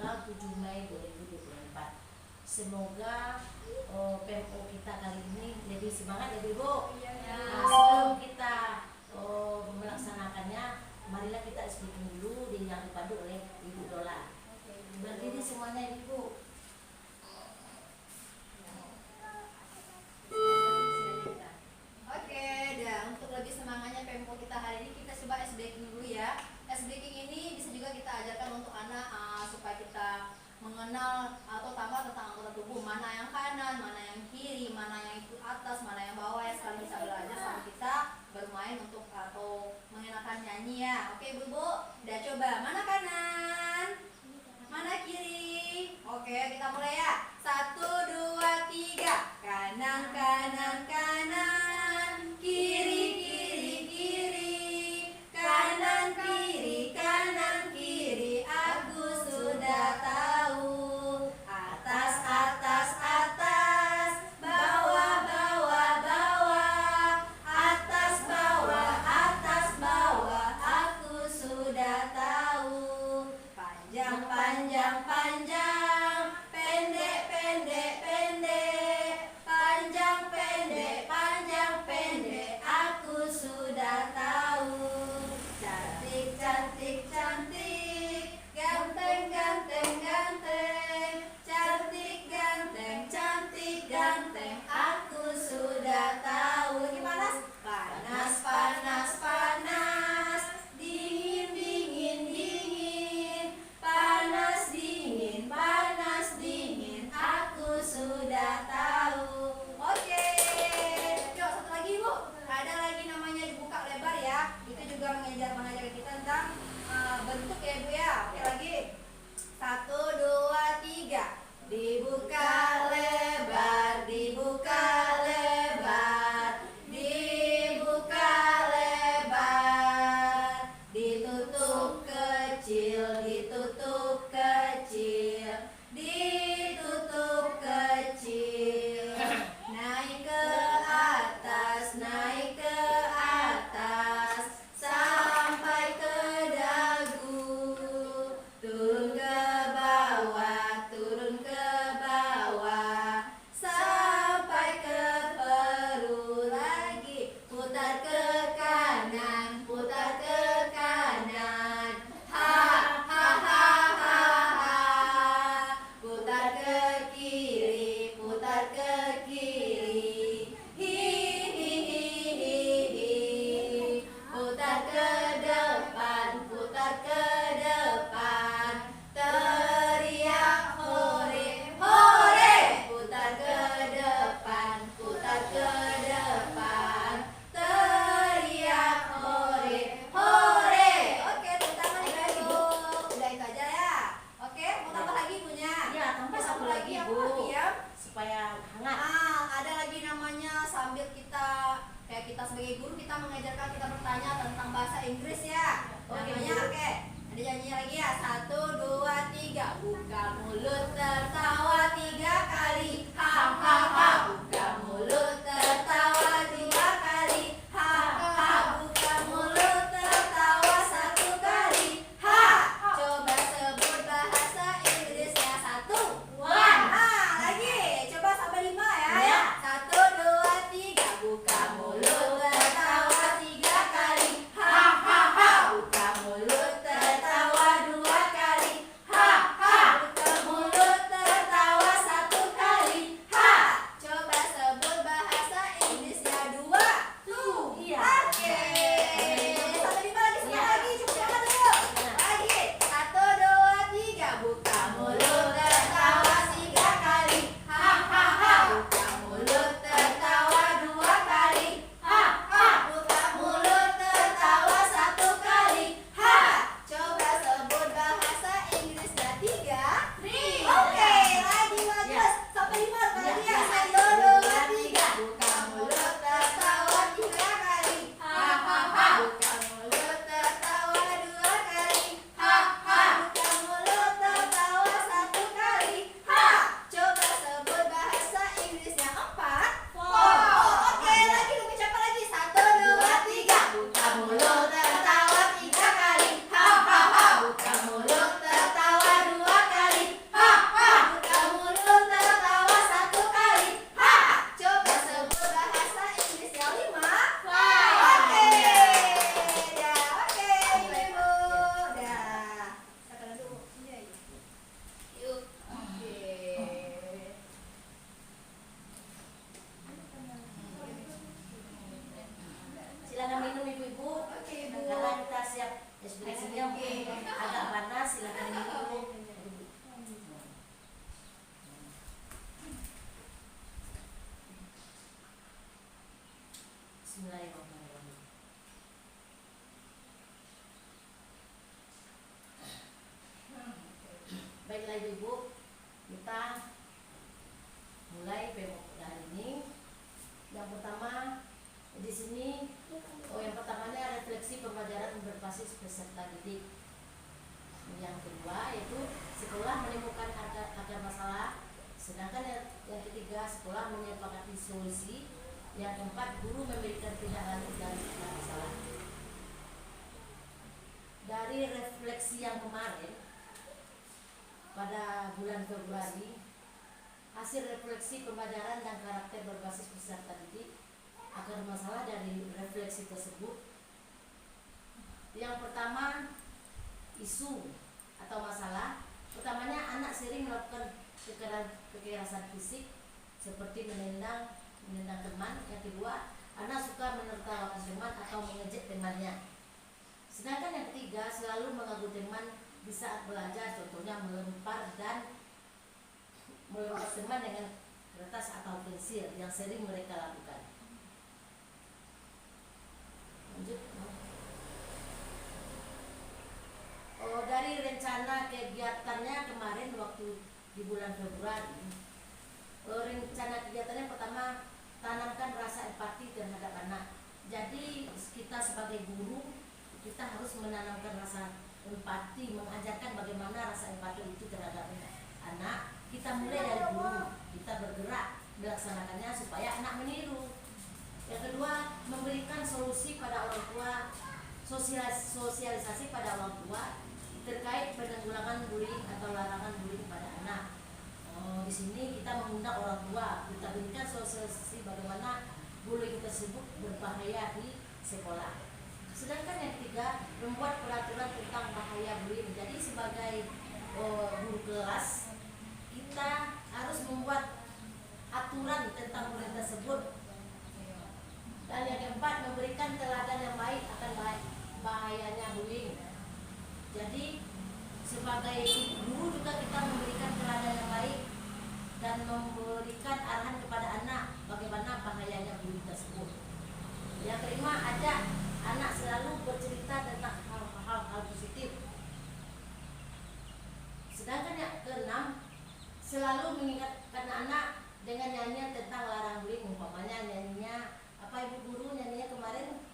tanggal 7 Mei 2024. Semoga PMO kita kali ini lebih semangat ya Bu. Nah, sebelum kita melaksanakannya, marilah kita speaking dulu yang dipandu oleh Ibu Dola. Berdiri semuanya Ibu. Oke, dan untuk lebih semangatnya PMO kita hari ini, kita coba ice breaking dulu ya. Ice breaking ini bisa juga kita ajarkan untuk anak supaya kita mengenal atau tahu tentang anggota tubuh, mana yang kanan, mana yang kiri, mana yang itu atas, mana yang bawah, ya sekali bisa belajar sambil kita bermain untuk atau mengenakan nyanyi ya. Oke Bu, udah coba mana kanan, mana kiri. Oke, kita mulai ya. 1, 2, 3. Kanan, kanan, kanan. Kiri, kiri, kiri. Kanan, kiri, kanan, kiri. Aku sudah tahu. Atas, atas, atas. Bawah, bawah, bawah. Atas, bawah, atas, bawah. Aku sudah tahu. Panjang, panjang, panjang. Pendek, pendek, pendek. Panjang, pendek, panjang, pendek. Aku sudah tahu. Cantik, cantik, cantik. Ganteng, ganteng, ganteng. Cantik, ganteng, cantik, ganteng. Aku sudah tahu. Lagi panas? Panas, panas, panas. Dingin, dingin, dingin. Panas, dingin, panas, dingin. Aku sudah tahu. Oke. Yuk, satu lagi Bu. Ada lagi namanya dibuka lebar ya. Itu juga mengajar kita tentang bentuk ya Bu ya. Oke lagi. 1, 2, 3. Dibuka lebar, dibuka lebar. Dibuka lebar. Ditutup kecil, ditutup kecil. Ditutup kecil. Naik ke atas, naik ke atas. Sampai ke dagu. Turun ke bawah, turun ke bawah. Sampai ke perut lagi. Putar ke kanan, putar ke kanan. Ha, ha, ha, ha, ha. Putar ke kiri, putar ke kiri. Hi, hi, hi, hi, hi. Putar ke depan, putar ke depan. Teriak hore, hore. Putar ke depan, putar ke depan. Teriak hore, hore. Oke, tepuk tangan ya Bu. Udah itu aja ya. Oke, mau tambah lagi punya? Ya, tambah satu lagi apa Bu, lagi ya? supaya hangat. Ada lagi namanya sambil kita kayak kita sebagai guru kita mengajarkan kita bertanya tentang bahasa Inggris ya. Namanya oke. Ada nyanyinya lagi ya. 1, 2, 3. Buka mulut tertawa 3 kali. Ha ha ha. Buka mulut tertawa 2 kali. Ha ha. Buka mulut tertawa 1 kali. Ha. Coba sebut bahasa Inggrisnya 1. Lagi. Coba sampai 5 ya. 1, 2, 3. Buka mulut tertawa 3 kali. Ha ha ha. Buka mulut tertawa 2 kali. Ha ha. Buka mulut tertawa Bismillahirrahmanirrahim. Baiklah ibu-ibu, kita mulai PMOK hari ini. Yang pertama di sini, yang pertamanya refleksi pembelajaran berbasis peserta didik. Yang kedua yaitu sekolah menemukan akar masalah. Sedangkan yang ketiga, sekolah menyepakati solusi. Yang keempat, guru memberikan tindak lanjut dari akar masalah. Dari refleksi yang kemarin pada bulan Februari, hasil refleksi pembelajaran dan karakter berbasis peserta didik, akar masalah dari refleksi tersebut. Yang pertama, isu atau masalah. Pertamanya, anak sering melakukan kekerasan fisik seperti menendang teman. Yang kedua, anak suka menertawakan teman atau mengejek temannya. Sedangkan yang ketiga, selalu mengganggu teman di saat belajar, contohnya melempar teman dengan kertas atau pensil yang sering mereka lakukan. Lanjut. Dari rencana kegiatannya kemarin waktu di bulan Februari, rencana kegiatannya pertama, tanamkan rasa empati terhadap anak. Jadi kita sebagai guru, kita harus menanamkan rasa empati, mengajarkan bagaimana rasa empati itu terhadap anak. Kita mulai dari guru, kita bergerak melaksanakannya supaya anak meniru. Yang kedua, memberikan solusi pada orang tua, sosialisasi pada orang tua terkait penanggulangan bullying atau larangan bullying pada anak. Di sini kita mengundang orang tua, kita berikan sosialisasi bagaimana bullying tersebut berbahaya di sekolah. Sedangkan yang ketiga, membuat peraturan tentang bahaya bullying. Jadi sebagai guru kelas, kita harus membuat aturan tentang bullying tersebut. Dan yang keempat, memberikan teladan yang baik akan bahayanya bullying. Jadi sebagai guru juga kita memberikan teladan yang baik dan memberikan arahan kepada anak bagaimana bahayanya bullying tersebut. Yang kelima, ajak anak selalu bercerita tentang hal-hal positif. Sedangkan yang keenam, selalu mengingatkan anak dengan nyanyian tentang larang bullying. Umpamanya nyanyinya apa ibu guru nyanyinya kemarin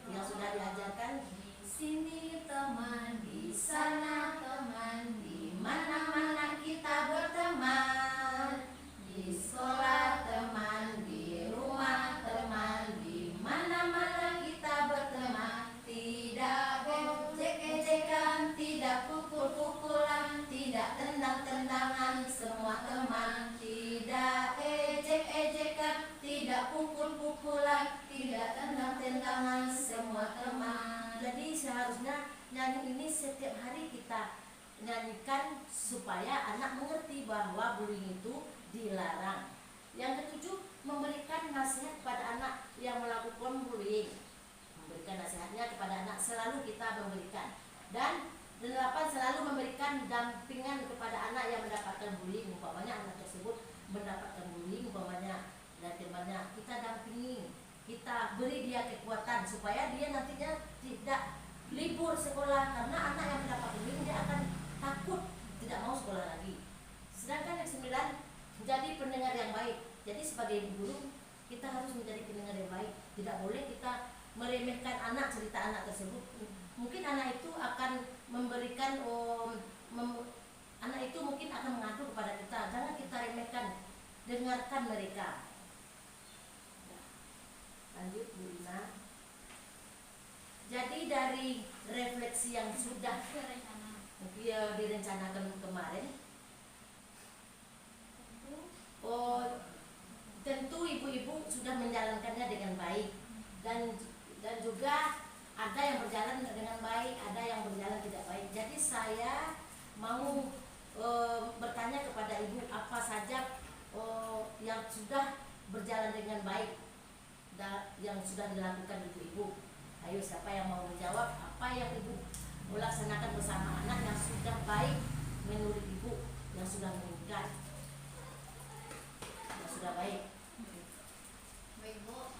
yang sudah diajarkan, di sini teman, di sana teman, di mana-mana kita berteman, di sekolah teman, di rumah teman, di mana-mana kita berteman. Tidak ejek-ejekan, tidak pukul-pukulan, tidak tendang-tendangan, semua teman. Tidak ejek-ejekan, tidak pukul-pukulan, tidak tendang-tendangan, semua teman. Jadi seharusnya nyanyi ini setiap hari kita nyanyikan supaya anak mengerti bahwa bullying itu dilarang. Yang ketujuh, memberikan nasihat kepada anak yang melakukan bullying. Memberikan nasihatnya kepada anak selalu kita memberikan. Dan 8, selalu memberikan dampingan kepada anak yang mendapatkan bullying. Umpamanya anak tersebut mendapatkan bullying, umpamanya dari temannya, kita dampingi, kita beri dia kekuatan supaya dia nantinya tidak libur sekolah, karena anak yang mendapat bullying dia akan takut, tidak mau sekolah lagi. Sedangkan yang 9, menjadi pendengar yang baik. Jadi sebagai guru kita harus menjadi pendengar yang baik. Tidak boleh kita meremehkan anak, cerita anak tersebut. Mungkin anak itu akan memberikan anak itu mungkin akan mengadu kepada kita. Jangan kita remehkan, dengarkan mereka. Lanjut Bu Lina. Jadi dari refleksi yang sudah direncanakan kemarin, tentu ibu-ibu sudah menjalankannya dengan baik, dan juga ada yang berjalan dengan baik, ada yang berjalan tidak baik. Jadi saya mau bertanya kepada ibu, apa saja yang sudah berjalan dengan baik yang sudah dilakukan ibu-ibu. Ayo, siapa yang mau menjawab apa yang ibu melaksanakan bersama anak yang sudah baik menurut ibu, yang sudah meningkat, yang sudah baik. Baik Bu,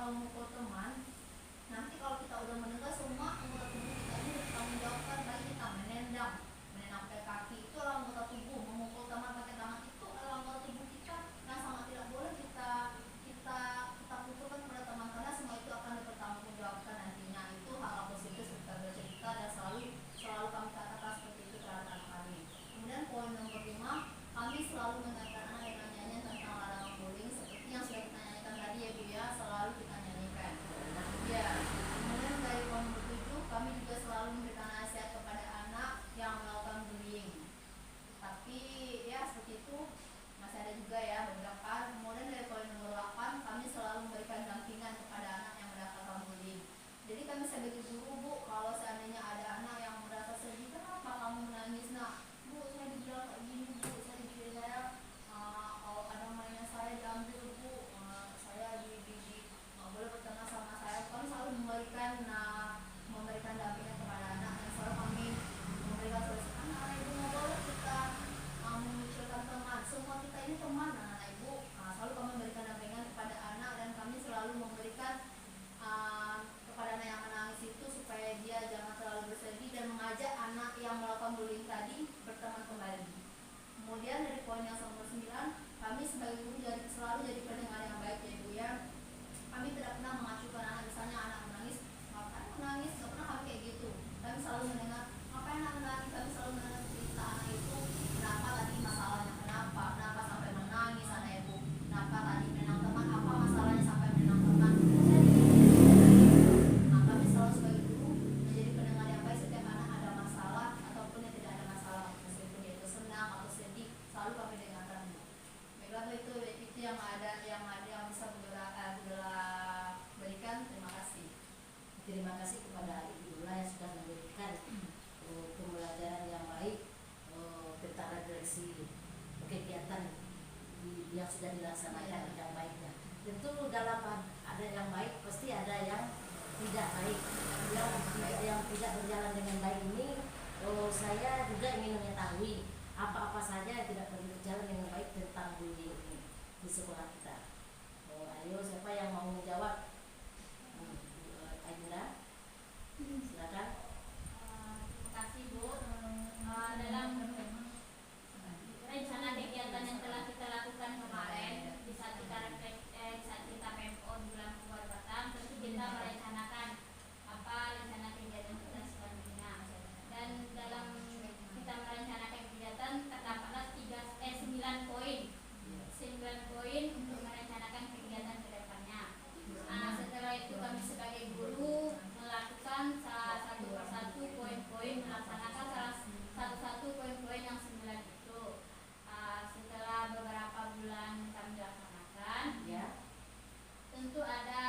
kalau mukul teman, nanti kalau kita udah mendengar semua anggota tubuh kita ini bertanggung jawabkan, baik kita menendang pakai kaki itu adalah anggota tubuh, memukul teman pakai tangan itu adalah anggota tubuh kita. Nah, sangat tidak boleh kita pukulkan kepada teman, karena semua itu akan dipertanggungjawabkan nantinya. Itu hal positif seperti kita bercerita dan selalu kami katakan seperti itu terhadap anak kami. Kemudian poin nomor 5, kami selalu mengingatkan anak dengan nyanyian tentang larangan bullying seperti yang sudah kita nyanyikan tadi ya Bu ya, selalu kita nyanyikan. Ya, kemudian dari poin nomor 7, kami juga selalu memberikan nasihat kepada anak yang melakukan bullying. Tapi ya seperti itu, masih ada juga ya beberapa. Kemudian dari poin nomor 8, kami selalu memberikan dampingan kepada anak yang mendapatkan bullying. Jadi kami sebagai guru Bu, kalau seandainya ada anak yang merasa sedih, kenapa kamu menangis? Nah, Bu, saya dibilang kayak gini Bu, saya dibilang kalau ada mainnya saya diambil Bu, saya nggak boleh bertengkar sama saya. Kami selalu memberikan dampingan kepada anak, dan selalu kami memberikan solusi. Anak-anak Ibu nggak boleh kita memunculkan teman, semua kita ini teman anak-anak Ibu. Selalu kami memberikan dampingan kepada anak, dan kami selalu memberikan kepada anak yang menangis itu supaya dia jangan terlalu bersedih, dan mengajak anak yang melakukan bullying tadi berteman kembali. Kemudian dari poin yang nomor 9, kami sebagai guru selalu jadi pendengar yang baik ya Ibu ya. Kami tidak pernah mengacukan anak, misalnya anak menangis, ngapain menangis, nggak pernah kami kayak gitu. Kami selalu mendengar, ngapain anak menangis, kami selalu mendengar cerita anak itu, kenapa tadi masalahnya, kenapa sampai menangis anak Ibu, kenapa tadi menang teman, apa masalahnya sampai menang teman. Nah, kami selalu sebagai guru menjadi pendengar yang baik setiap anak ada masalah ataupun yang tidak ada masalah, meskipun dia itu senang atau sedih, selalu kami dengarkan. Baiklah, itu yang bisa berikan. Terima kasih. Terima kasih kepada Ibu Lula yang sudah memberikan pembelajaran yang baik tentang refleksi kegiatan yang sudah dilaksanakan yang baiknya. Tentu dalam ada yang baik pasti ada yang tidak baik. Yang tidak berjalan dengan baik ini, saya juga ingin mengetahui apa-apa saja yang tidak berjalan dengan baik tentang bullying ini di sekolah kita. Ayo, siapa yang mau menjawab? Aida, silakan. Terima kasih Bu. Dalam rencana kegiatan yang telah kita lakukan kemarin, di saat kita PMO di bulan Puan Batam, tentu kita merencanakan apa rencana kegiatan kita selanjutnya. Dan dalam kita merencanakan kegiatan terdapatlah 9 poin. 9 poin untuk merencanakan kegiatan ke depannya. Setelah itu kami sebagai guru melakukan satu persatu poin-poin, melaksanakan satu-satu poin-poin yang 9 itu. Setelah beberapa bulan kami laksanakan, Ya. tentu ada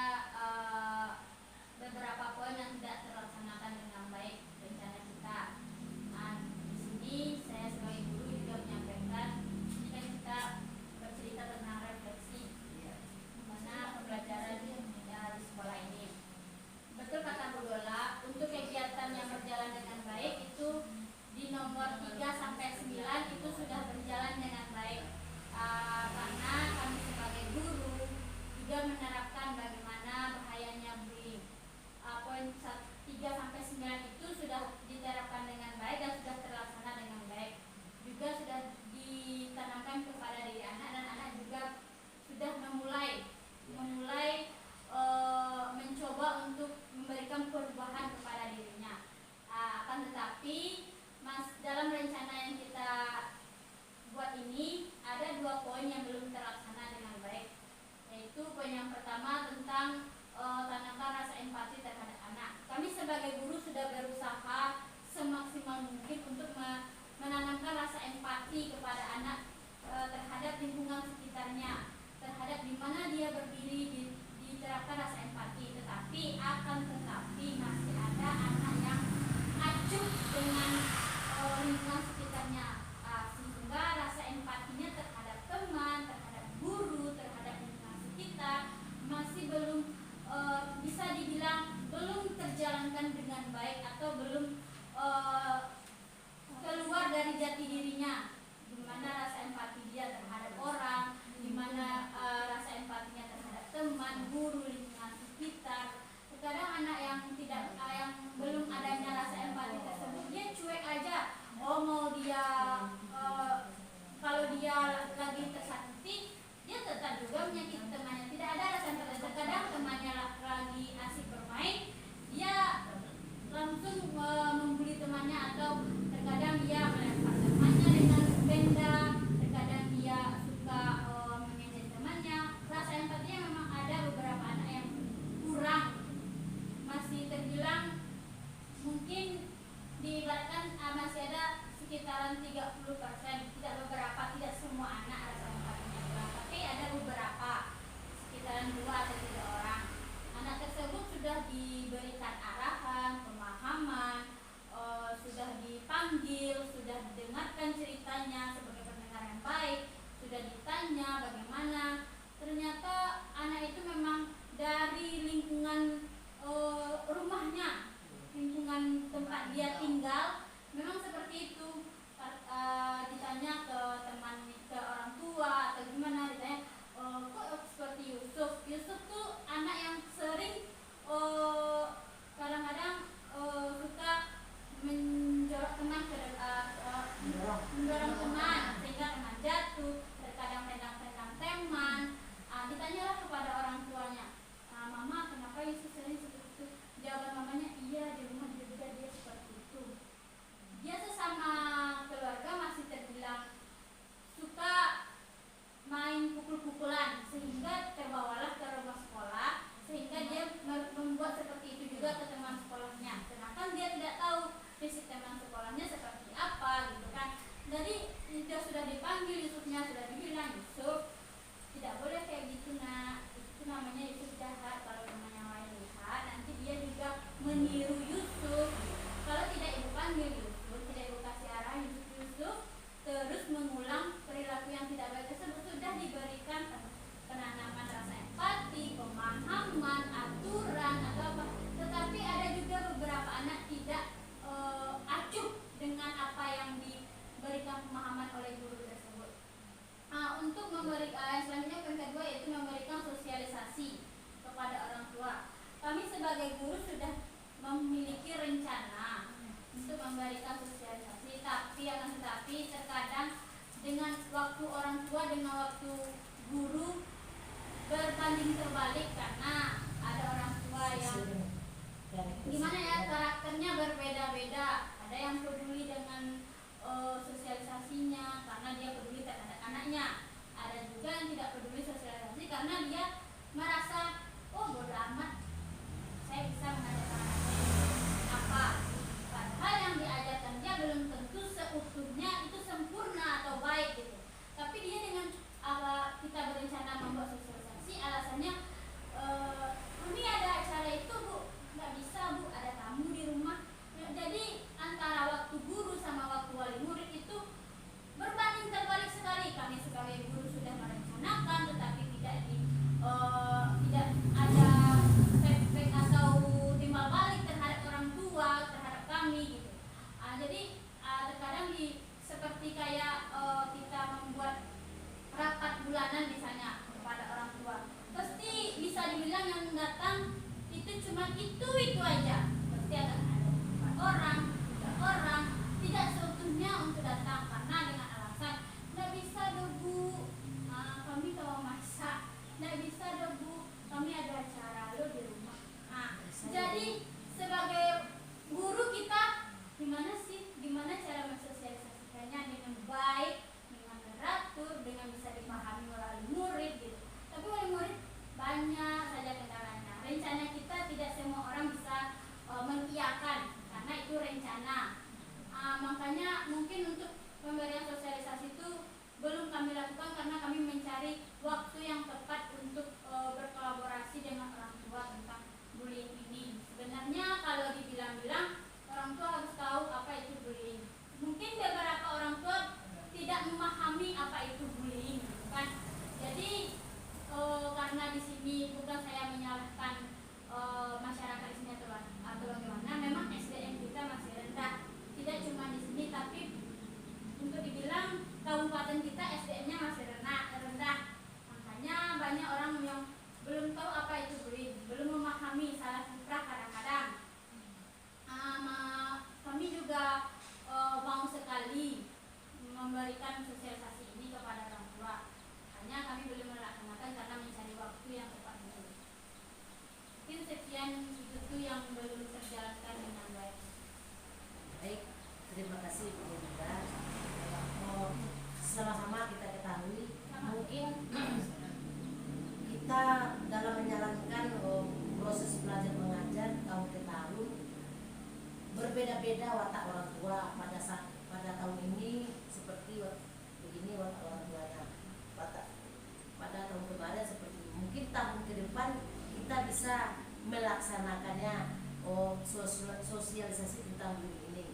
beberapa poin yang tidak terlaksanakan dengan baik rencana kita. Di sini saya sebagai guru juga menyampaikan, ini kan kita bercerita tentang refleksi, mana pembelajaran di sekolah ini. Betul kata Bu Dola, untuk kegiatan yang berjalan dengan baik itu di nomor 3 sampai 9 itu sudah berjalan dengan baik. Karena kami sebagai guru juga menerapkan bagaimana bahayanya bullying. Poin 3 sampai 9 itu sudah diterapkan dengan baik dan sudah terlaksana dengan baik. Juga sudah ditanamkan kepada diri anak, dan anak juga sudah memulai mencoba untuk memberikan perubahan kepada dirinya. Akan tetapi dalam rencana yang kita buat ini ada 2 poin yang belum terlaksana dengan baik, yaitu poin yang pertama tentang tanamkan rasa empati terhadap anak. Kami sebagai guru sudah berusaha semaksimal mungkin untuk menanamkan rasa empati kepada anak terhadap lingkungan sekitarnya, terhadap di mana dia berdiri, diterapkan rasa empati. Tetapi masih ada anak yang acuh dengan lingkungan sekitarnya, sehingga rasa empatinya terhadap teman, terhadap guru, terhadap lingkungan sekitar masih belum bisa dibilang belum terjalankan dengan baik, atau belum keluar dari jati dirinya, dimana bertanyalah kepada orang tuanya, mama kenapa Yusuf sering seperti itu? Jawaban mamanya, iya di rumah juga dia seperti itu. Dia sesama keluarga masih terbilang suka main pukul-pukulan, sehingga terbawalah ke rumah sekolah, sehingga dia membuat seperti itu juga ke teman sekolahnya. Sedangkan dia tidak tahu fisik teman sekolahnya seperti apa gitu kan. Jadi dia sudah dipanggil Yusufnya, sudah dibilang, Yusuf tidak boleh kayak gitu nak, itu namanya Yusuf jahat. Kalau teman yang lain lihat nanti dia juga meniru Yusuf. Kalau tidak ibu panggil Yusuf, tidak ibu kasih arah Yusuf terus mengulang perilaku yang tidak baik tersebut, sudah diberikan penanaman rasa empati, pemahaman, aturan atau apa. Tetapi ada juga beberapa anak tidak acuh dengan apa yang diberikan pemahaman oleh guru tersebut. Untuk memberikan selanjutnya poin kedua yaitu memberikan sosialisasi kepada orang tua. Kami sebagai guru sudah memiliki rencana untuk memberikan sosialisasi, tetapi terkadang dengan waktu orang tua dengan waktu guru berbanding terbalik, karena ada orang tua yang gimana ya, karakternya berbeda-beda. Ada yang peduli dengan sosialisasinya karena dia peduli terhadap anaknya. Ada juga yang tidak peduli sosialisasi karena dia merasa, oh bodo amat, saya bisa mengajarkan anaknya apa. Padahal yang diajarkan dia belum tentu seutuhnya itu sempurna atau baik gitu. Tapi dia dengan kita berencana membuat sosialisasi, alasannya kami ada acara itu bu, nggak bisa bu, ada tamu di rumah. Jadi antara waktu guru sama waktu wali murid itu berbanding terbalik sekali. Kami sebagai guru sudah merencanakan, tetapi tidak ada feedback atau timbal balik terhadap orang tua, terhadap kami gitu. Jadi terkadang seperti kayak kita membuat rapat bulanan misalnya kepada orang tua, pasti bisa dibilang yang datang itu cuma itu aja. Pasti ada 4 orang, 3 orang, tidak seutuhnya untuk datang karena dengan alasan nggak bisa debu, kami tahu masak, nggak bisa debu, kami ada acara lo di rumah. Jadi sebagai guru kita gimana cara mensosialisasikannya dengan baik, dengan teratur, dengan bisa dipahami melalui murid gitu. Tapi wali murid banyak saja kendalanya. Rencana kita tidak semua orang bisa mengiyakan karena itu rencana. Makanya mungkin untuk pemberian sosialisasi itu belum kami lakukan karena kami mencari waktu yang tepat untuk berkolaborasi dengan orang tua tentang bullying ini. Sebenarnya kalau dibilang-bilang orang tua harus tahu apa itu bullying. Mungkin beberapa orang tua tidak memahami apa itu bullying, kan? Jadi karena di sini bukan saya menyalahkan masyarakat di sini atau bagaimana, memang SDM kita masih rendah. Tidak cuma di sini, tapi untuk dibilang kabupaten kita SDM-nya masih rendah. Makanya banyak orang yang belum tahu apa itu bullying, belum memahami salah kaprah kadang-kadang. Kami juga mau sekali memberikan sosialisasi ini kepada orang tua. Hanya kami belum melaksanakan karena mencari waktu yang tepat dulu. Mungkin sekian itu yang belum terjalankan dengan baik. Baik, terima kasih Bu Linda. Sama-sama kita ketahui, mungkin kita dalam menjalankan proses belajar mengajar tahun ke tahun berbeda-beda watak orang tua. Pada tahun ini seperti begini watak orang tuanya, pada tahun kemarin seperti ini. Mungkin tahun ke depan kita bisa melaksanakannya sosialisasi tentang bullying ini.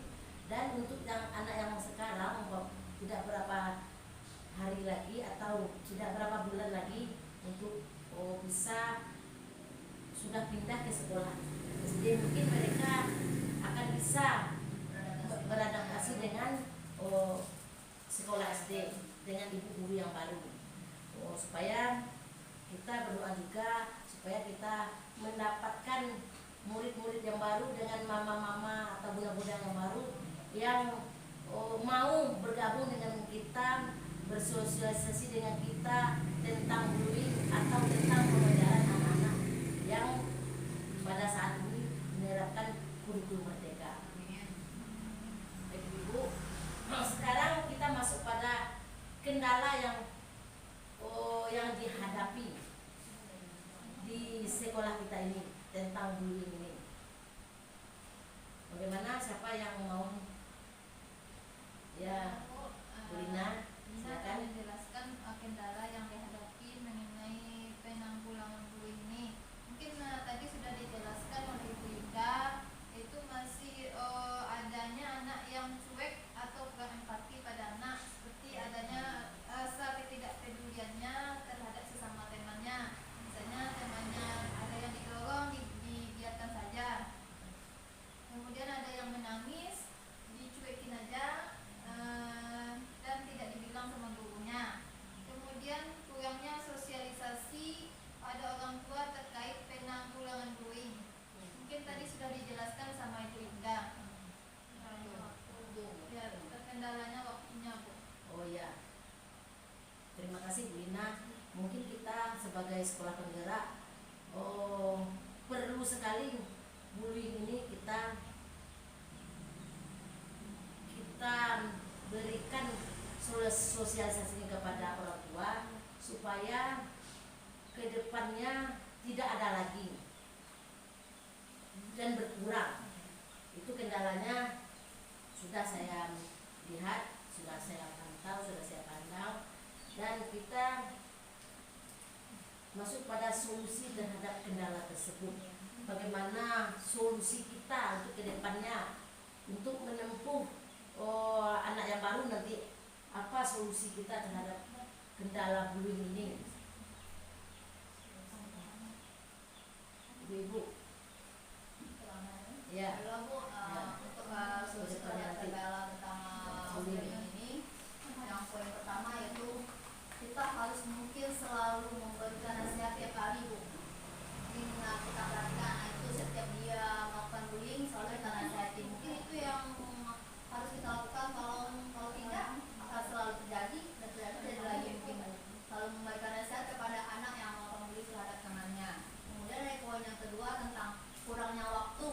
Dan untuk yang anak yang sekarang tidak berapa hari lagi atau tidak berapa bulan lagi untuk bisa sudah pindah ke sekolah. Jadi mungkin mereka akan bisa beradaptasi dengan sekolah SD, dengan ibu guru yang baru. Supaya kita berdoa juga supaya kita mendapatkan murid-murid yang baru dengan mama-mama atau bunda-bunda yang baru yang mau bergabung dengan kita, bersosialisasi dengan kita tentang bullying atau tentang lagi di sekolah kita ini tentang bullying ini. Bagaimana, siapa yang mau? Ya, Bu Lina, Bisa silakan. menjelaskan kendala yang dihadapi mengenai penanggulangan bullying ini. Mungkin tadi sudah dijelaskan oleh Ibu Ida, itu masih adanya anak yang cuek atau kurang empati pada anak, seperti adanya rasa ketidakpeduliannya terhadap sesama temannya. Misalnya temannya ada yang didorong, dibiarkan saja. Kemudian ada yang menangis, dicuekin aja, dan tidak dibilang sama gurunya. Kemudian kurangnya sosialisasi pada orang tua terkait penanggulangan bullying. Mungkin tadi sudah dijelaskan sama Ibu Indah. Ya, terkendalanya waktunya, Bu. Oh ya, terima kasih Bu Lina. Mungkin kita sebagai sekolah penggerak perlu sekali bullying ini kita berikan sosialisasi kepada orang tua supaya kedepannya tidak ada lagi dan berkurang. Itu kendalanya sudah saya lihat, sudah saya pandang, dan kita masuk pada solusi terhadap kendala tersebut. Bagaimana solusi kita untuk kedepannya untuk menempuh anak yang baru nanti, apa solusi kita terhadap kendala bullying ini? Ibu-ibu. Ya. Kalau Bu, untuk solusi terhadap kendala tentang bullying ini, yang poin pertama yaitu kita harus mungkin selalu memberikan nasihat tiap hari, Bu. Mungkin kita perhatikan itu setiap dia melakukan bullying selalu kita nasihati. Mungkin itu yang harus kita lakukan. Kalau tidak akan selalu terjadi dan terjadi lagi. Mungkin selalu memberikan nasihat kepada anak yang melakukan bullying terhadap temannya. Kemudian ada poin yang kedua tentang kurangnya waktu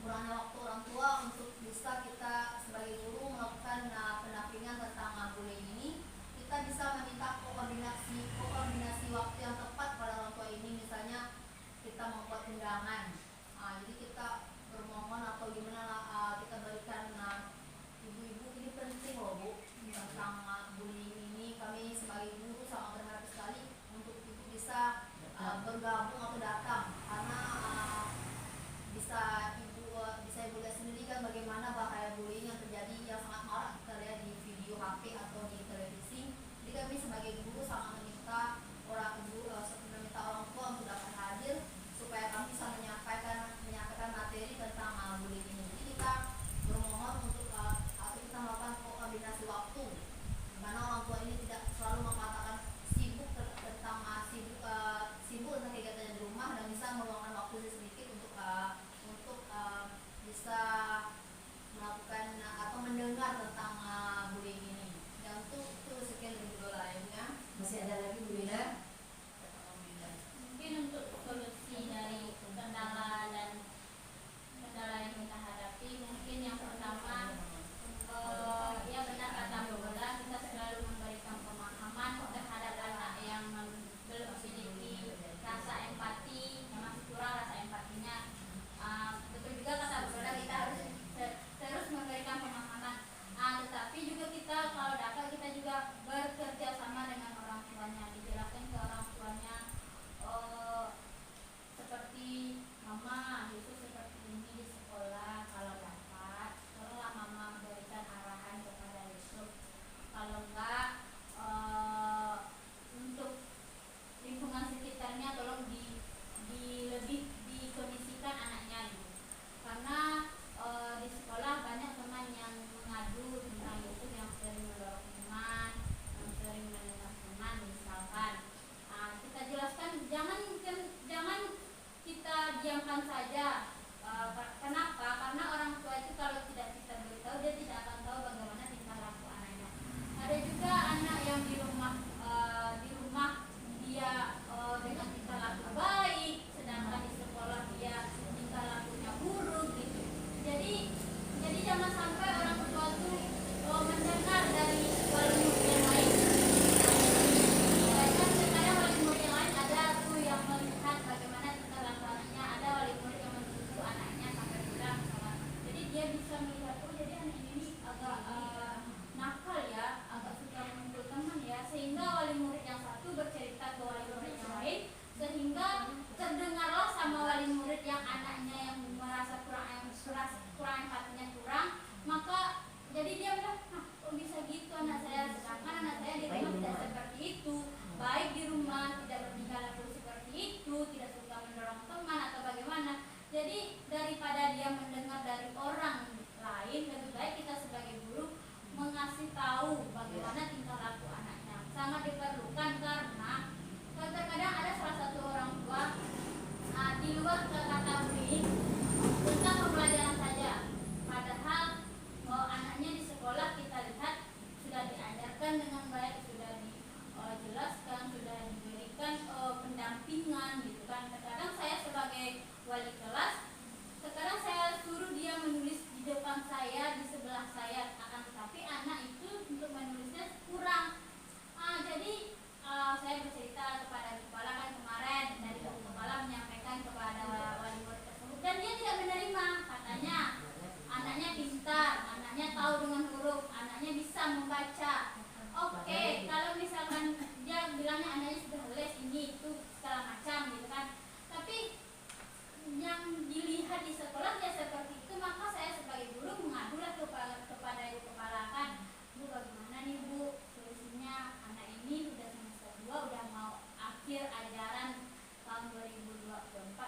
orang tua untuk bisa kita sebagai guru melakukan pendampingan tentang bullying ini. Kita bisa meminta koordinasi waktu yang tepat pada orang tua ini. Misalnya kita membuat undangan, jadi kita bermohon atau gimana kita berikan ibu-ibu, ini penting loh Bu tentang bullying ini. Kami sebagai guru sangat berharap sekali untuk ibu bisa bergabung atau datang, karena bisa ibu lihat sendiri kan bagaimana bahaya bullying yang terjadi, yang sangat marak kita lihat di video HP atau di televisi. Jadi kami sebagai guru sangat meminta orang tua untuk dapat hadir supaya kami bisa menyampaikan materi tentang bullying ini. Jadi kita bermohon untuk atau kita melakukan koordinasi waktu, di mana orang tua ini tidak selalu mengatakan sibuk tentang kegiatan di rumah, dan bisa meluangkan waktu sedikit untuk bisa melakukan atau mendengar tentang bullying ini. Dan itu sekian dari dulu lainnya. Masih ada lagi Bu Lina? Mungkin untuk solusi dari kendala yang kita hadapi, mungkin yang pertama, ya benar kata Bu Lola, kita selalu memberikan pemahaman terhadap anak yang belum memiliki rasa empati, yang masih kurang rasa empatinya. Betul juga kata Bu Lola, kita harus terus memberikan pemahaman. Tetapi juga kita kalau dapat, kita juga bekerja sama dengan orang tuanya, dijelaskan ke orang tuanya seperti mama itu seperti ini di sekolah. Kalau dapat, tolonglah mama memberikan arahan kepada Yusuf. Kalau enggak, untuk lingkungan sekitarnya tolong lebih dikondisikan anaknya gitu. Karena di sekolah banyak teman yang mengadu tentang Yusuf, yang sering mendorong teman, yang sering menentang teman misalkan. Kita jelaskan, jangan kita diamkan saja. Kenapa? Karena orang tua itu kalau tidak kita beritahu, dia tidak akan tahu bagaimana tingkah laku anaknya. Ada juga anak yang di rumah dia dengan tingkah laku baik, sedangkan di sekolah dia tingkah lakunya buruk gitu. Jadi jangan sampai orang tua itu mendengar dari wali murid yang lain. Karena terkadang wali murid yang lain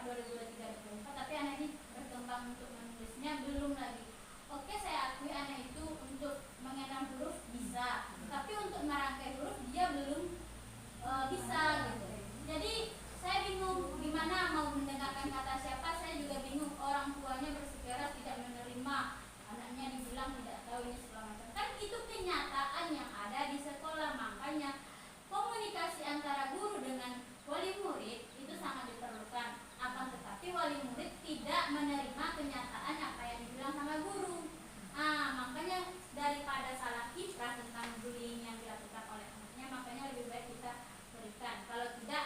2023-2024, tapi anak ini berkembang untuk menulisnya belum lagi. Oke, saya akui anak itu untuk mengenal huruf bisa, tapi untuk merangkai huruf dia belum bisa gitu. Jadi saya bingung gimana mau mendengarkan kata siapa. Saya juga bingung, orang tuanya bersikeras tidak menerima anaknya dibilang tidak tahu ini segala macam. Kan itu kenyataan yang ada di sekolah. Makanya komunikasi antara guru dengan wali murid itu sangat diperlukan. Akan tetapi wali murid tidak menerima kenyataan apa yang dibilang sama guru. Makanya daripada salah kiprah tentang bullying yang dilakukan oleh anaknya, makanya lebih baik kita berikan. Kalau tidak,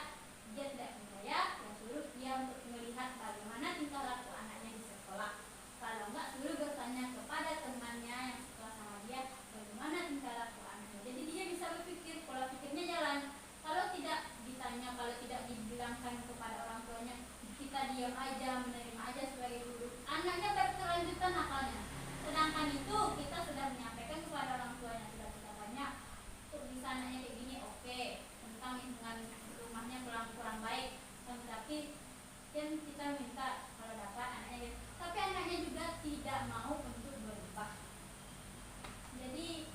dia tidak percaya, ya suruh dia untuk melihat bagaimana tingkah laku anaknya di sekolah. Kalau enggak, suruh bertanya kepada temannya yang sekolah sama dia bagaimana tingkah laku anaknya. Jadi dia bisa berpikir, pola pikirnya jalan. Kalau tidak ditanya, kalau tidak dibilangkan kepada orang tuanya, kita diam aja, menerima aja sebagai guru, anaknya berkelanjutan akalnya. Sedangkan itu kita sudah menyampaikan kepada orang tuanya, sudah kita tanya, untuk di sananya kayak gini, oke, tentang lingkungan rumahnya kurang baik, tapi kan kita minta kalau dapat anaknya gitu. Tapi anaknya juga tidak mau untuk berubah. Jadi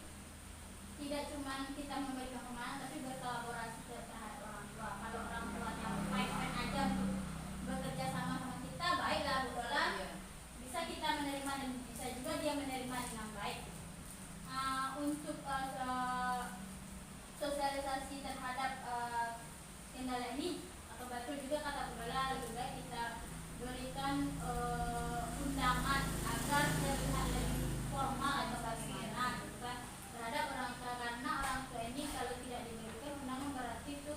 tidak cuma kita memberikan pemahaman, tapi berkolaborasi terhadap orang tua. Kalau orang tuanya baik-baik aja untuk bekerja sama kita, baiklah Bu Dola, bisa kita menerima dan bisa juga dia menerima dengan baik. Untuk sosialisasi terhadap kendala ini, atau betul juga kata Bu Dola, lebih baik kita berikan undangan agar terlihat lebih formal atau bagaimana gitu kan terhadap orang tua. Karena orang tua ini kalau tidak diberikan undangan berarti itu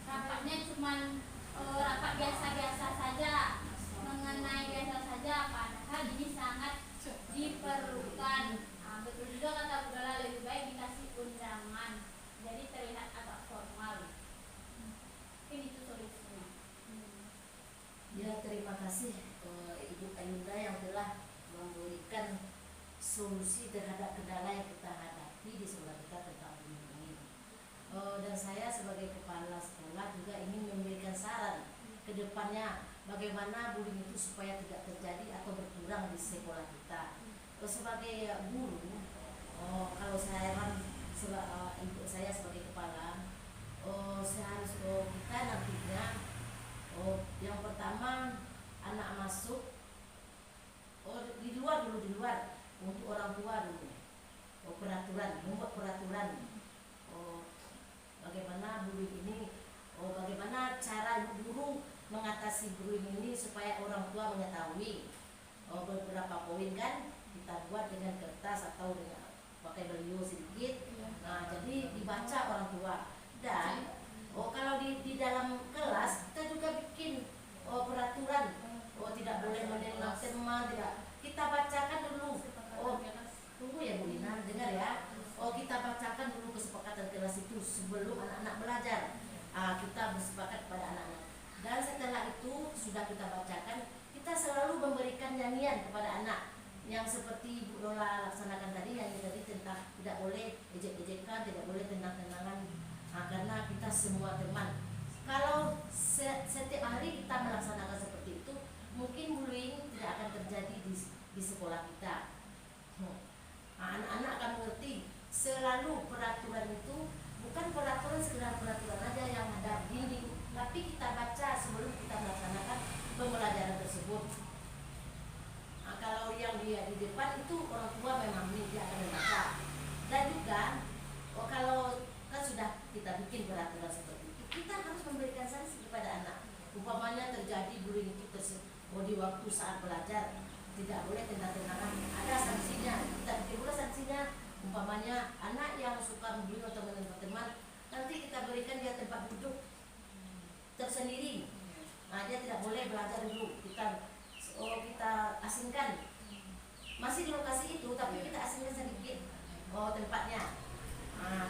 rapatnya cuma rapat biasa-biasa saja, mengenai biasa saja, padahal ini sangat diperlukan. Betul juga kata Bu Dola, lebih baik dikasih undangan jadi terlihat agak formal. Mungkin itu solusinya. Ya, terima kasih Ibu Ayunda yang telah memberikan solusi terhadap kendala yang kita hadapi di sekolah kita tentang bullying ini. Dan saya sebagai kepala sekolah juga ingin memberikan saran ke depannya bagaimana bullying itu supaya tidak terjadi atau berkurang di sekolah kita. Sebagai guru, kalau saya ibu saya sebagai kepala, seharusnya kita nantinya yang pertama anak masuk di luar untuk orang tua dulu, membuat peraturan bagaimana bullying ini, bagaimana cara guru mengatasi bullying ini supaya orang tua mengetahui. Beberapa poin kan kita buat dengan kertas atau dengan pakai beliau sedikit. Nah, jadi dibaca orang tua. Dan kalau di dalam kelas kita juga bikin peraturan. Tidak boleh menembak teman, tidak. Kita bacakan dulu. Tunggu ya Bu Lina, dengar ya. Kita bacakan dulu kesepakatan kelas itu sebelum anak-anak belajar. Kita bersepakat pada anak-anak. Dan setelah itu sudah kita bacakan, kita selalu memberikan nyanyian kepada anak yang seperti Bu Dola laksanakan tadi, yang tadi tentang tidak boleh ejek-ejekan, tidak boleh tenang-tenangan, karena kita semua teman. Kalau setiap hari kita melaksanakan seperti itu, mungkin bullying tidak akan terjadi di sekolah kita. Anak-anak akan mengerti selalu peraturan itu bukan peraturan sekedar peraturan aja yang ada di dinding, tapi kita baca sebelum kita melaksanakan pembelajaran tersebut. Kalau yang dia di depan itu orang tua memang dia akan membaca. Dan juga kalau kan sudah kita bikin peraturan seperti itu, kita harus memberikan sanksi kepada anak. Umpamanya terjadi bullying itu di waktu saat belajar, tidak boleh tenang-tenangan, ada sanksinya. Kita bikin pula sanksinya. Umpamanya anak yang suka membuli atau menentang teman, nanti kita berikan dia tempat duduk tersendiri. Dia tidak boleh belajar dulu. Kita asingkan, masih di lokasi itu, tapi kita asingkan sedikit tempatnya.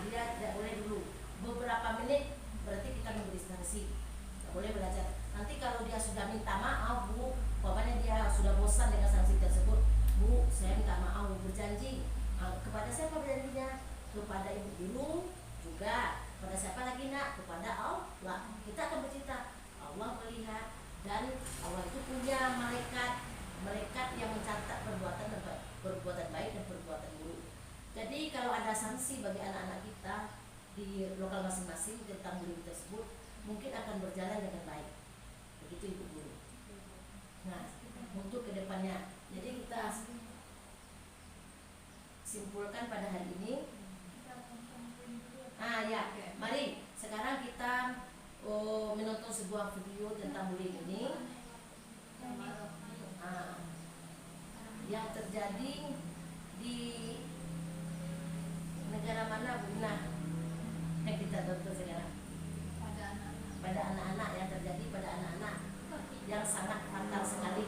Dia tidak boleh dulu beberapa menit, berarti kita memberi sanksi, tidak boleh belajar. Nanti kalau dia sudah minta maaf, Bu, bapaknya dia sudah bosan dengan sanksi tersebut, Bu, saya minta maaf, Bu, berjanji. Kepada siapa berjanjinya? Kepada Ibu Guru juga. Kepada siapa lagi nak? Kepada Allah. Kita akan bercerita, Allah melihat dan Allah sanksi bagi anak-anak kita di lokal masing-masing tentang bullying tersebut mungkin akan berjalan dengan baik. Begitu Ibu Guru. Nah, untuk kedepannya, jadi kita simpulkan pada hari ini. Ya, mari sekarang kita menonton sebuah video tentang bullying ini. Yang terjadi di negara mana, Bu? Nah, yang kita tonton sekarang pada anak-anak, yang terjadi pada anak-anak yang sangat fatal sekali.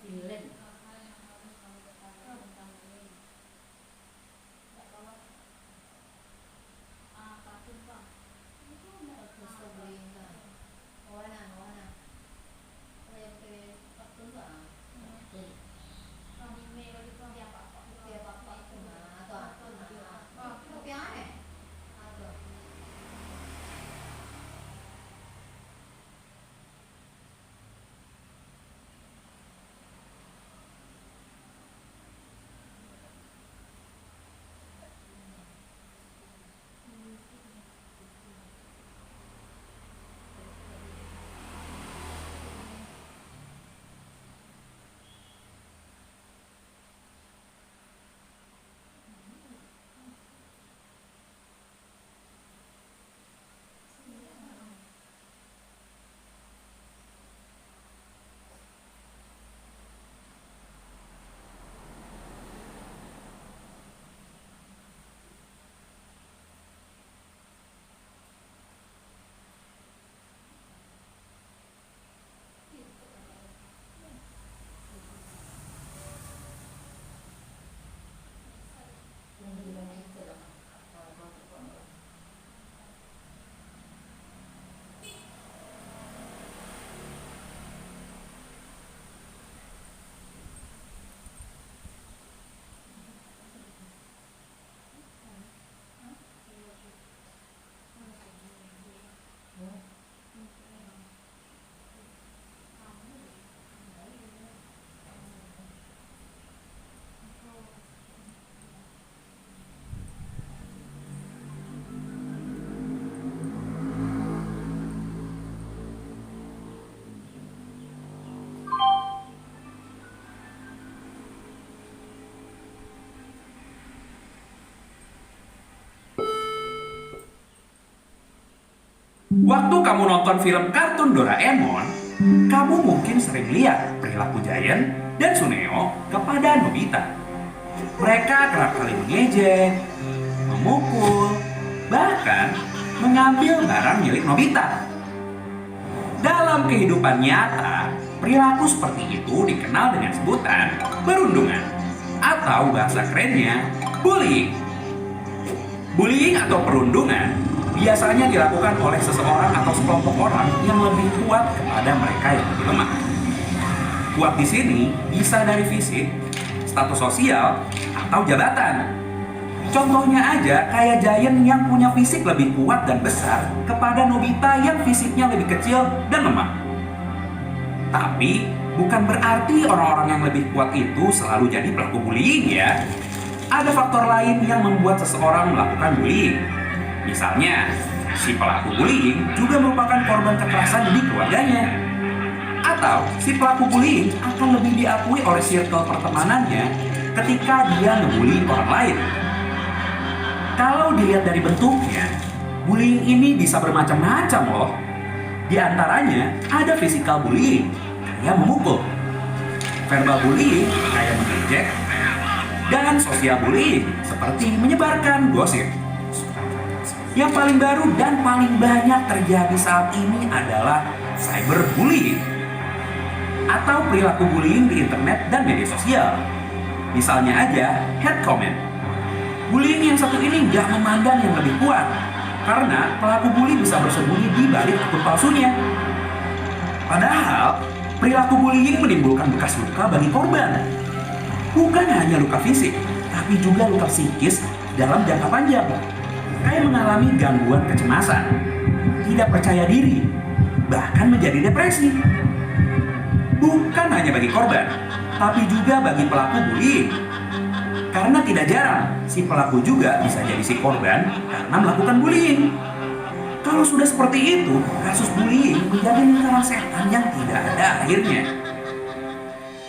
Film. Waktu kamu nonton film kartun Doraemon, kamu mungkin sering lihat perilaku Giant dan Suneo kepada Nobita. Mereka kerap kali mengejek, memukul, bahkan mengambil barang milik Nobita. Dalam kehidupan nyata, perilaku seperti itu dikenal dengan sebutan perundungan atau bahasa kerennya bullying. Bullying atau perundungan biasanya dilakukan oleh seseorang atau sekelompok orang yang lebih kuat kepada mereka yang lebih lemah. Kuat di sini bisa dari fisik, status sosial, atau jabatan. Contohnya aja kayak Giant yang punya fisik lebih kuat dan besar kepada Nobita yang fisiknya lebih kecil dan lemah. Tapi bukan berarti orang-orang yang lebih kuat itu selalu jadi pelaku bullying ya. Ada faktor lain yang membuat seseorang melakukan bullying. Misalnya, si pelaku bullying juga merupakan korban kekerasan di keluarganya. Atau si pelaku bullying akan lebih diakui oleh circle pertemanannya ketika dia ngebully orang lain. Kalau dilihat dari bentuknya, bullying ini bisa bermacam-macam loh. Di antaranya ada physical bullying, kayak memukul, verbal bullying, kayak mengejek, dan social bullying, seperti menyebarkan gosip. Yang paling baru dan paling banyak terjadi saat ini adalah cyberbullying, atau perilaku bullying di internet dan media sosial. Misalnya aja, hate comment. Bullying yang satu ini nggak memandang yang lebih kuat, karena pelaku bully bisa bersembunyi di balik akun palsunya. Padahal, perilaku bullying menimbulkan bekas luka bagi korban. Bukan hanya luka fisik, tapi juga luka psikis dalam jangka panjang. Kayak mengalami gangguan kecemasan, tidak percaya diri, bahkan menjadi depresi. Bukan hanya bagi korban, tapi juga bagi pelaku bullying. Karena tidak jarang, si pelaku juga bisa jadi si korban karena melakukan bullying. Kalau sudah seperti itu, kasus bullying menjadi lingkaran setan yang tidak ada akhirnya.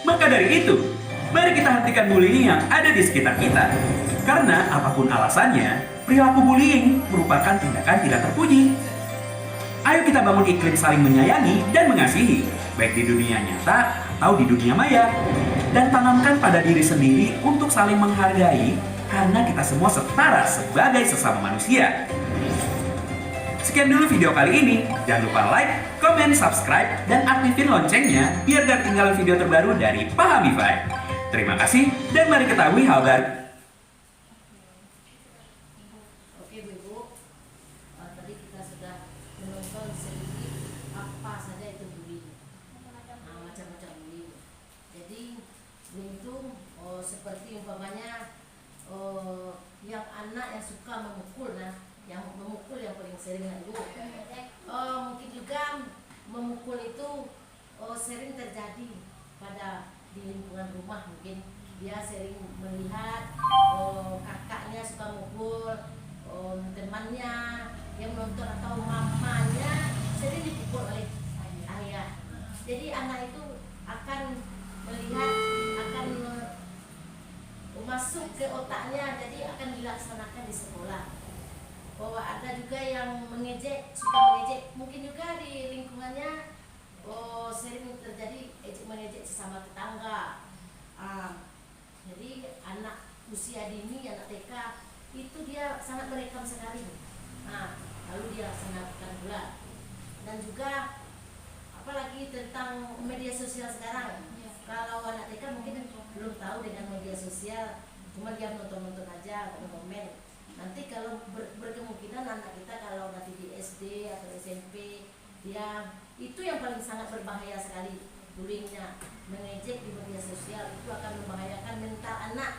Maka dari itu, mari kita hentikan bullying yang ada di sekitar kita. Karena apapun alasannya, perilaku bullying merupakan tindakan tidak terpuji. Ayo kita bangun iklim saling menyayangi dan mengasihi, baik di dunia nyata atau di dunia maya. Dan tanamkan pada diri sendiri untuk saling menghargai, karena kita semua setara sebagai sesama manusia. Sekian dulu video kali ini. Jangan lupa like, komen, subscribe, dan aktifin loncengnya biar gak ketinggalan video terbaru dari Pahamify. Terima kasih, dan mari ketahui hal baru. Oke Bu Ibu, tadi kita sudah menonton sedikit apa saja itu bullying, macam-macam bullying. Jadi bullying itu seperti umpamanya yang anak yang suka memukul, yang memukul yang paling sering Bu. Mungkin juga memukul itu sering terjadi pada di lingkungan rumah. Mungkin dia sering melihat kakaknya suka mukul, temannya yang menonton atau mamanya sering dipukul oleh ayah. Jadi anak itu akan melihat, akan masuk ke otaknya, jadi akan dilaksanakan di sekolah. Bahwa ada juga yang mengejek, suka mengejek, mungkin juga di lingkungannya sering terjadi ejek mengejek sesama tetangga. Jadi anak usia dini, anak TK itu dia sangat merekam sekali. Lalu dia laksanakan pula. Dan juga apalagi tentang media sosial sekarang. Kalau anak TK mungkin belum tahu dengan media sosial, cuma dia nonton-nonton aja, komen. Nanti kalau berkemungkinan anak kita kalau nanti di SD atau SMP, dia itu yang paling sangat berbahaya sekali bullyingnya. Mengejek di media sosial itu akan membahayakan mental anak.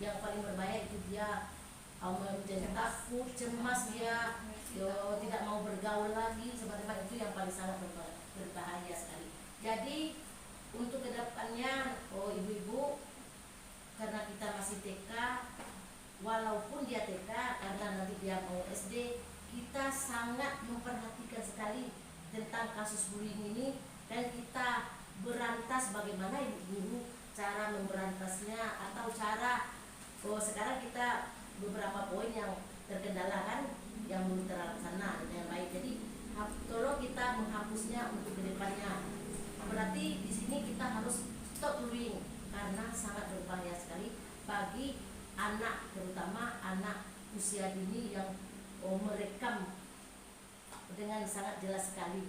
Yang paling berbahaya itu dia menjadi takut, cemas, dia tidak mau bergaul lagi, seperti itu yang paling sangat berbahaya sekali. Jadi untuk kedepannya, ibu-ibu, karena kita masih TK, walaupun dia TK, karena nanti dia mau SD, kita sangat memperhatikan sekali tentang kasus bullying ini, dan kita berantas bagaimana ibu guru cara memberantasnya, atau cara sekarang kita beberapa poin yang terkendala kan, yang belum terlaksana dengan baik. Jadi tolong kita menghapusnya untuk kedepannya. Berarti di sini kita harus stop bullying karena sangat berbahaya sekali bagi anak, terutama anak usia dini yang merekam dengan sangat jelas sekali.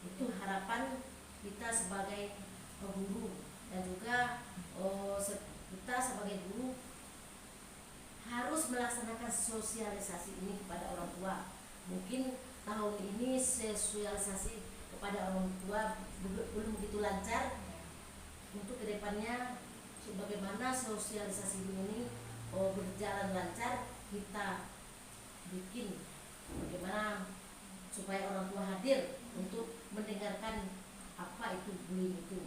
Itu harapan kita sebagai guru, dan juga kita sebagai guru harus melaksanakan sosialisasi ini kepada orang tua. Mungkin tahun ini sosialisasi kepada orang tua belum begitu lancar. Untuk kedepannya bagaimana sosialisasi ini berjalan lancar, kita bikin bagaimana supaya orang tua hadir untuk mendengarkan apa itu bullying itu.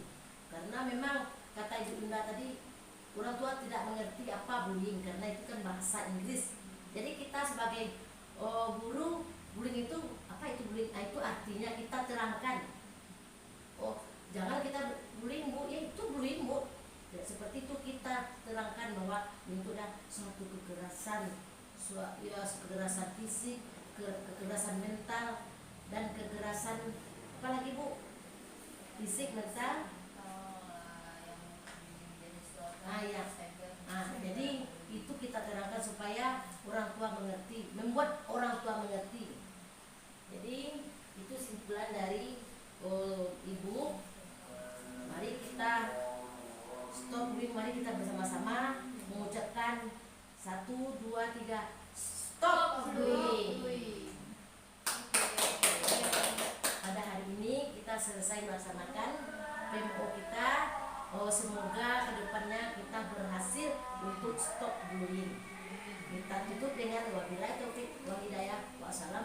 Karena memang kata Ibu Indah tadi, orang tua tidak mengerti apa bullying karena itu kan bahasa Inggris. Jadi kita sebagai guru, bullying itu apa itu bullying? Itu artinya kita terangkan. Jangan kita bullying Bu, ya itu bullying Bu. Ya, seperti itu kita terangkan bahwa itu adalah suatu kekerasan, kekerasan fisik, kekerasan mental, dan kekerasan apalagi Bu? Fisik, mental. Ya. Jadi itu kita terangkan supaya orang tua mengerti, membuat orang tua mengerti. Jadi itu simpulan dari Ibu. Mari kita stop dulu, mari kita bersama-sama mengucapkan 1, 2, 3 stop bullying. Pada hari ini kita selesai melaksanakan PMO kita. Semoga kedepannya kita berhasil untuk stop bullying. Kita tutup dengan wabillahi taufiq wal hidayah. Wassalamualaikum.